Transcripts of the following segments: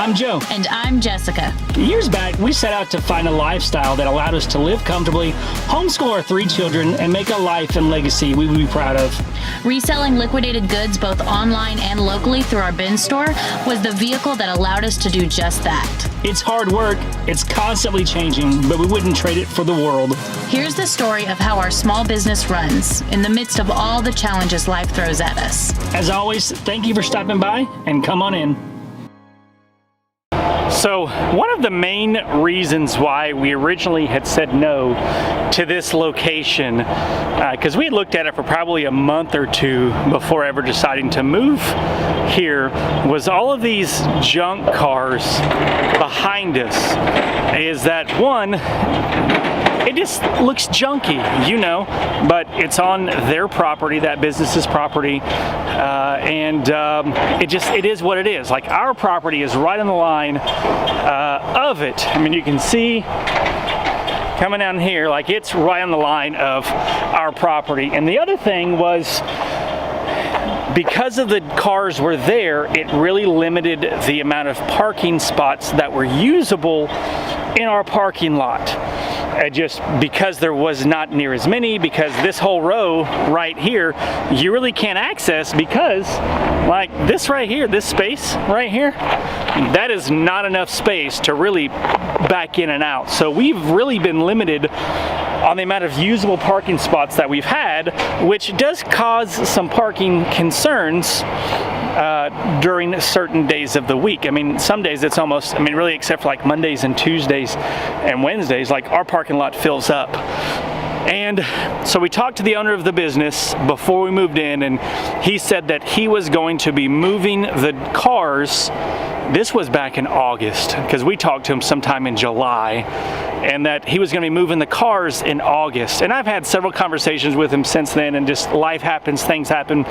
I'm Joe. And I'm Jessica. Years back, we set out to find a lifestyle that allowed us to live comfortably, homeschool our 3 children, and make a life and legacy we would be proud of. Reselling liquidated goods both online and locally through our bin store was the vehicle that allowed us to do just that. It's hard work, it's constantly changing, but we wouldn't trade it for the world. Here's the story of how our small business runs in the midst of all the challenges life throws at us. As always, thank you for stopping by, and come on in. So one of the main reasons why we originally had said no to this location, because we had looked at it for probably a month or two before ever deciding to move here, was all of these junk cars behind us. Is that one, it just looks junky, you know, but it's on their property, that business's property, and it is what it is. Like, our property is right on the line of it. I mean, you can see coming down here, like, it's right on the line of our property. And the other thing was, because of the cars were there, it really limited the amount of parking spots that were usable in our parking lot. Just because there was not near as many, because this whole row right here you really can't access, because like this right here, this space right here, that is not enough space to really back in and out. So we've really been limited on the amount of usable parking spots that we've had, which does cause some parking concerns during certain days of the week. I mean, some days it's almost, I mean, really, except for like Mondays and Tuesdays and Wednesdays, like, our parking lot fills up. And so we talked to the owner of the business before we moved in, and he said that he was going to be moving the cars. This was back in August, because we talked to him sometime in July, and that he was going to be moving the cars in August. And I've had several conversations with him since then, and just life happens, things happen,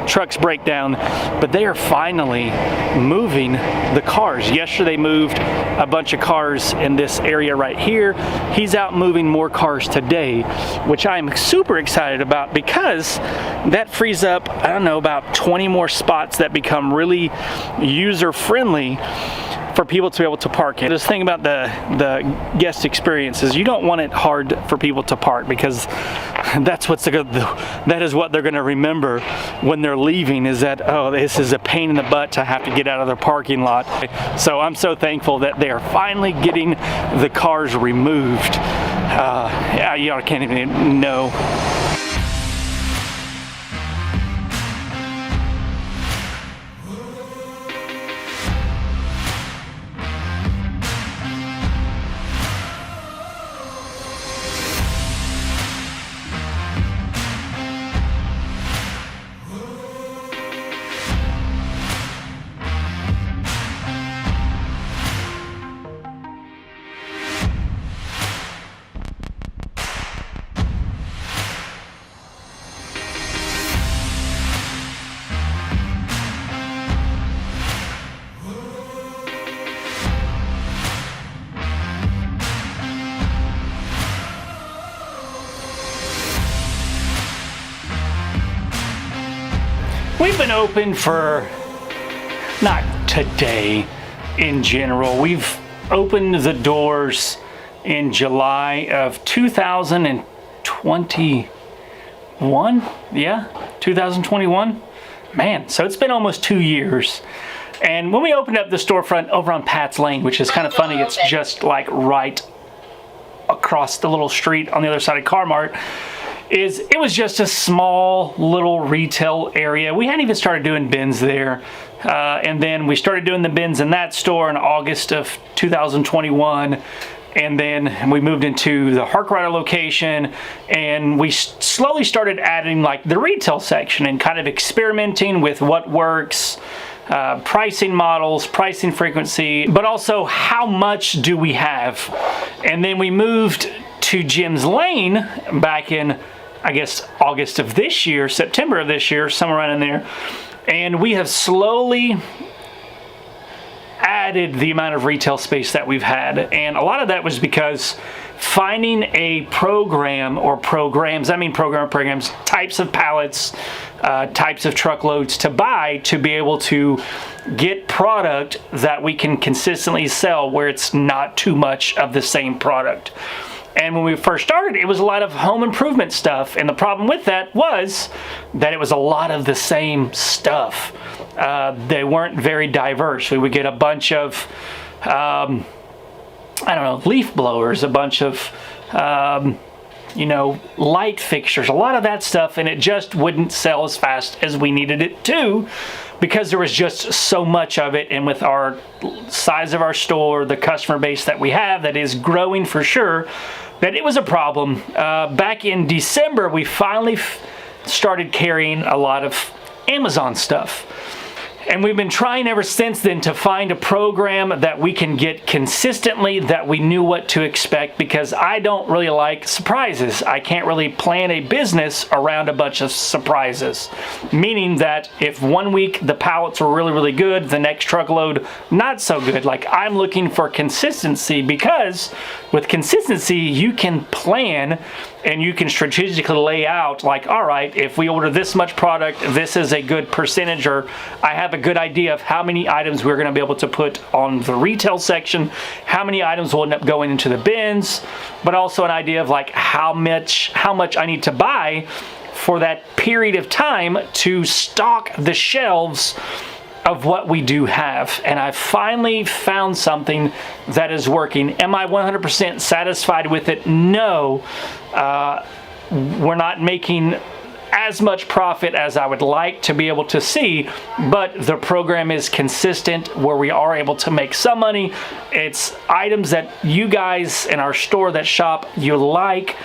trucks break down, but they are finally moving the cars. Yesterday they moved a bunch of cars in this area right here. He's out moving more cars today, which I'm super excited about, because that frees up, I don't know, about 20 more spots that become really user-friendly for people to be able to park in. This thing about the guest experience is, you don't want it hard for people to park, because that is what they're going to remember when they're leaving, is that, oh, this is a pain in the butt to have to get out of their parking lot. So I'm so thankful that they are finally getting the cars removed. Y'all can't even know. We've been open for, not today in general, we've opened the doors in July of 2021, yeah, 2021, man, so it's been almost 2 years. And when we opened up the storefront over on Pat's Lane, which is kind of funny, it's just like right across the little street on the other side of Car-Mart, it was just a small little retail area. We hadn't even started doing bins there. And then we started doing the bins in that store in August of 2021. And then we moved into the Harkrider location, and we slowly started adding like the retail section and kind of experimenting with what works, pricing models, pricing frequency, but also how much do we have. And then we moved to Jim's Lane back in, I guess, August of this year, September of this year, somewhere around in there. And we have slowly added the amount of retail space that we've had. And a lot of that was because finding a program or programs, I mean programs, types of pallets, types of truckloads to buy to be able to get product that we can consistently sell where it's not too much of the same product. And when we first started, it was a lot of home improvement stuff. And the problem with that was that it was a lot of the same stuff. They weren't very diverse. We would get a bunch of, I don't know, leaf blowers, a bunch of, light fixtures, a lot of that stuff. And it just wouldn't sell as fast as we needed it to, because there was just so much of it. And with our size of our store, the customer base that we have that is growing for sure, that it was a problem. Back in December, we finally started carrying a lot of Amazon stuff. And we've been trying ever since then to find a program that we can get consistently, that we knew what to expect, because I don't really like surprises. I can't really plan a business around a bunch of surprises. Meaning that if one week the pallets were really, really good, the next truckload not so good. Like, I'm looking for consistency, because with consistency you can plan and you can strategically lay out, like, all right, if we order this much product, this is a good percentage, or I have a good idea of how many items we're going to be able to put on the retail section, how many items will end up going into the bins, but also an idea of like how much I need to buy for that period of time to stock the shelves of what we do have. And I finally found something that is working. Am I 100% satisfied with it? No. We're not making as much profit as I would like to be able to see, but the program is consistent where we are able to make some money. It's items that you guys in our store that shop you like.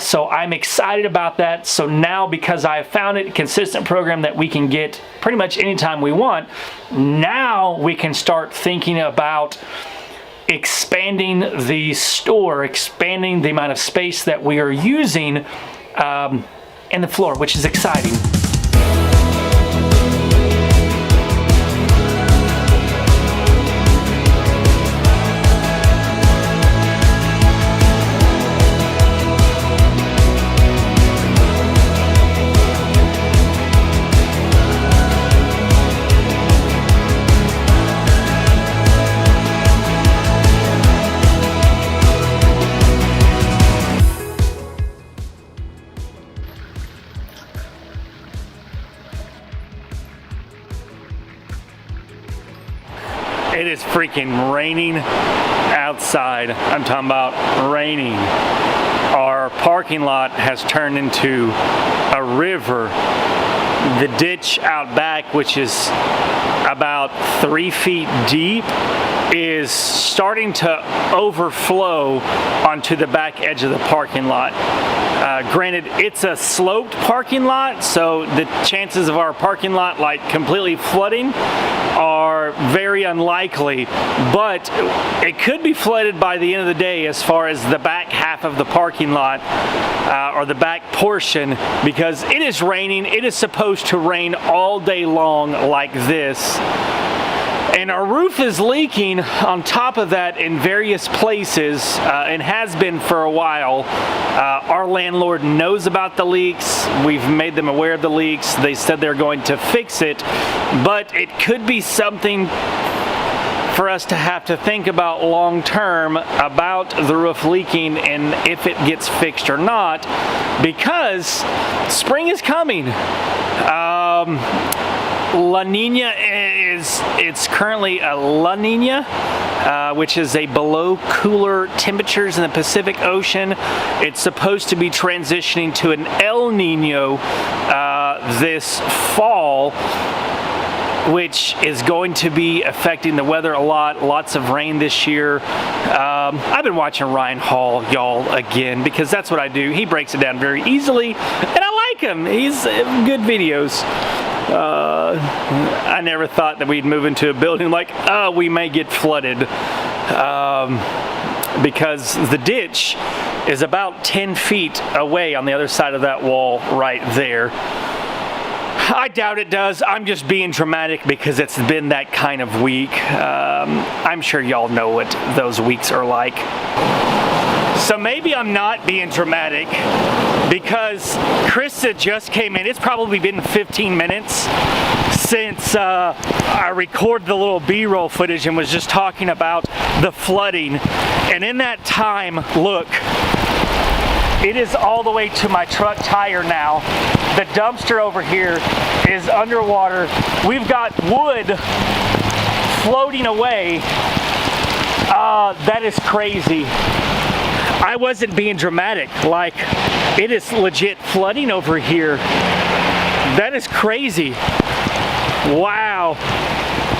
So I'm excited about that. So now, because I have found a consistent program that we can get pretty much anytime we want, now we can start thinking about expanding the store, expanding the amount of space that we are using in the floor, which is exciting. It is freaking raining outside. I'm talking about raining. Our parking lot has turned into a river. The ditch out back, which is about 3 feet deep, is starting to overflow onto the back edge of the parking lot. Granted, it's a sloped parking lot, so the chances of our parking lot like completely flooding are very unlikely, but it could be flooded by the end of the day as far as the back half of the parking lot, or the back portion, because it is raining. It is supposed to rain all day long like this. And our roof is leaking on top of that in various places, and has been for a while. Our landlord knows about the leaks. We've made them aware of the leaks. They said they're going to fix it, but it could be something for us to have to think about long term about the roof leaking and if it gets fixed or not, because spring is coming. La Nina it's currently a La Nina, which is a below cooler temperatures in the Pacific Ocean. It's supposed to be transitioning to an El Nino this fall, which is going to be affecting the weather a lot. Lots of rain this year. I've been watching Ryan Hall, y'all, again, because that's what I do. He breaks it down very easily, and I like him. He's good videos. I never thought that we'd move into a building like, oh, we may get flooded, because the ditch is about 10 feet away on the other side of that wall right there. I doubt it does. I'm just being dramatic because it's been that kind of week. I'm sure y'all know what those weeks are like. So maybe I'm not being dramatic because Krista just came in. It's probably been 15 minutes since I recorded the little B-roll footage and was just talking about the flooding. And in that time, look, it is all the way to my truck tire now. The dumpster over here is underwater. We've got wood floating away. That is crazy. I wasn't being dramatic. Like, it is legit flooding over here. That is crazy. Wow.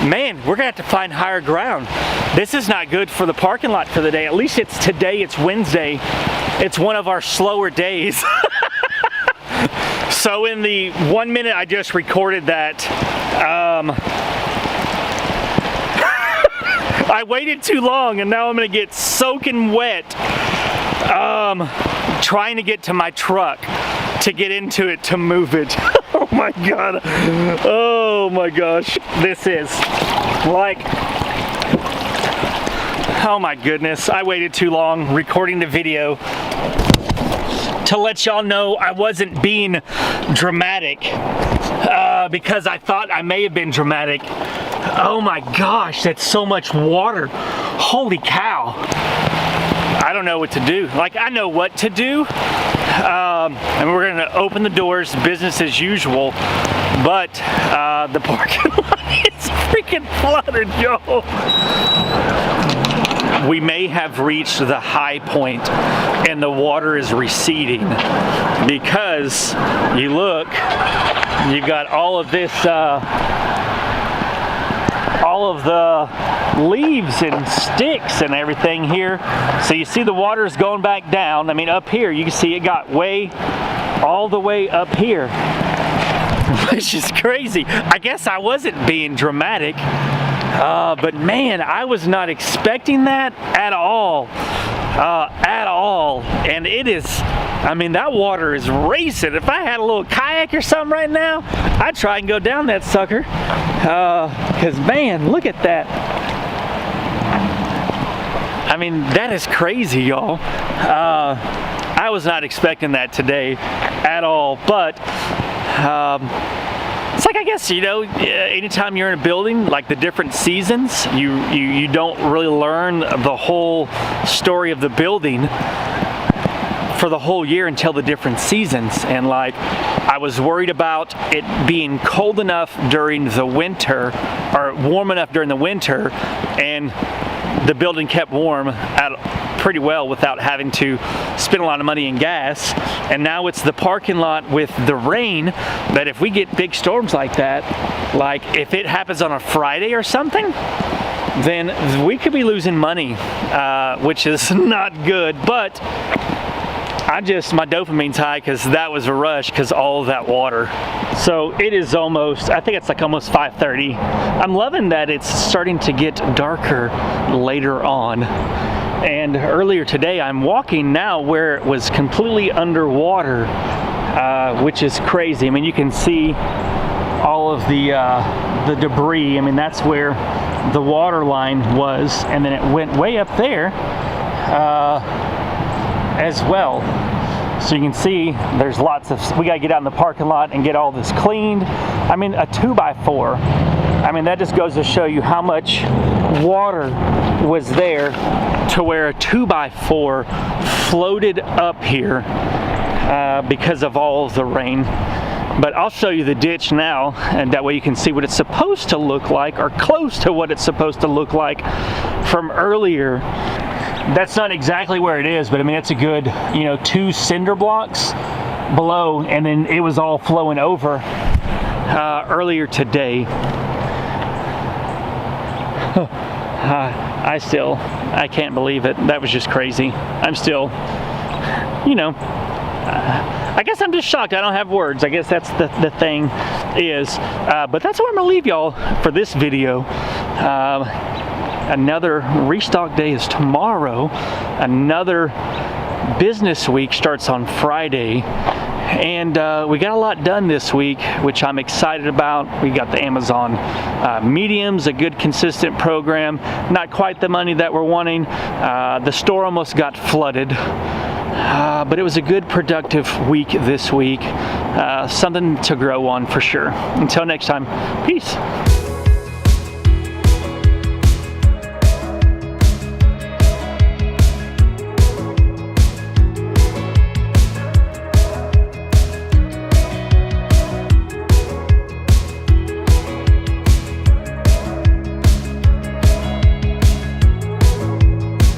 Man, we're gonna have to find higher ground. This is not good for the parking lot for the day. At least it's today, it's Wednesday. It's one of our slower days. So in the 1 minute I just recorded that, I waited too long and now I'm gonna get soaking wet trying to get to my truck to get into it to move it. Oh my god. Oh my gosh. This is like, oh my goodness. I waited too long recording the video to let y'all know I wasn't being dramatic because I thought I may have been dramatic. Oh my gosh, that's so much water. Holy cow. I don't know what to do. Like, I know what to do. And we're gonna open the doors, business as usual. But the parking lot is freaking flooded, yo. We may have reached the high point and the water is receding because you look, you've got all of this, all of the leaves and sticks and everything here. So you see the water's going back down. I mean, up here, you can see it got all the way up here. Which is crazy. I guess I wasn't being dramatic. But man, I was not expecting that at all. And it is, I mean, that water is racing. If I had a little kayak or something right now, I'd try and go down that sucker. Because man, look at that. I mean, that is crazy, y'all. I was not expecting that today at all, but it's like, I guess, you know, anytime you're in a building, like the different seasons, you don't really learn the whole story of the building for the whole year until the different seasons. And like, I was worried about it being cold enough during the winter, or warm enough during the winter, and the building kept warm pretty well without having to spend a lot of money in gas. And now it's the parking lot with the rain, that if we get big storms like that, like if it happens on a Friday or something, then we could be losing money, which is not good. But my dopamine's high because that was a rush because all of that water. So it is almost, I think it's like almost 5:30. I'm loving that it's starting to get darker later on. And earlier today, I'm walking now where it was completely underwater, which is crazy. I mean, you can see all of the debris. I mean, that's where the water line was, and then it went way up there as well. So you can see there's lots of, we gotta get out in the parking lot and get all this cleaned. I mean, a 2x4. I mean, that just goes to show you how much water was there to where a 2x4 floated up here because of all of the rain. But I'll show you the ditch now, and that way you can see what it's supposed to look like, or close to what it's supposed to look like from earlier. That's not exactly where it is, but I mean, it's a good, you know, 2 cinder blocks below, and then it was all flowing over earlier today. I can't believe it. That was just crazy. I'm still, you know, I guess I'm just shocked. I don't have words. I guess that's the thing is, but that's where I'm gonna leave y'all for this video. Another restock day is tomorrow. Another business week starts on Friday. and we got a lot done this week, which I'm excited about. We got the Amazon mediums, a good consistent program, not quite the money that we're wanting. The store almost got flooded, but it was a good productive week this week. Something to grow on for sure. Until next time, peace.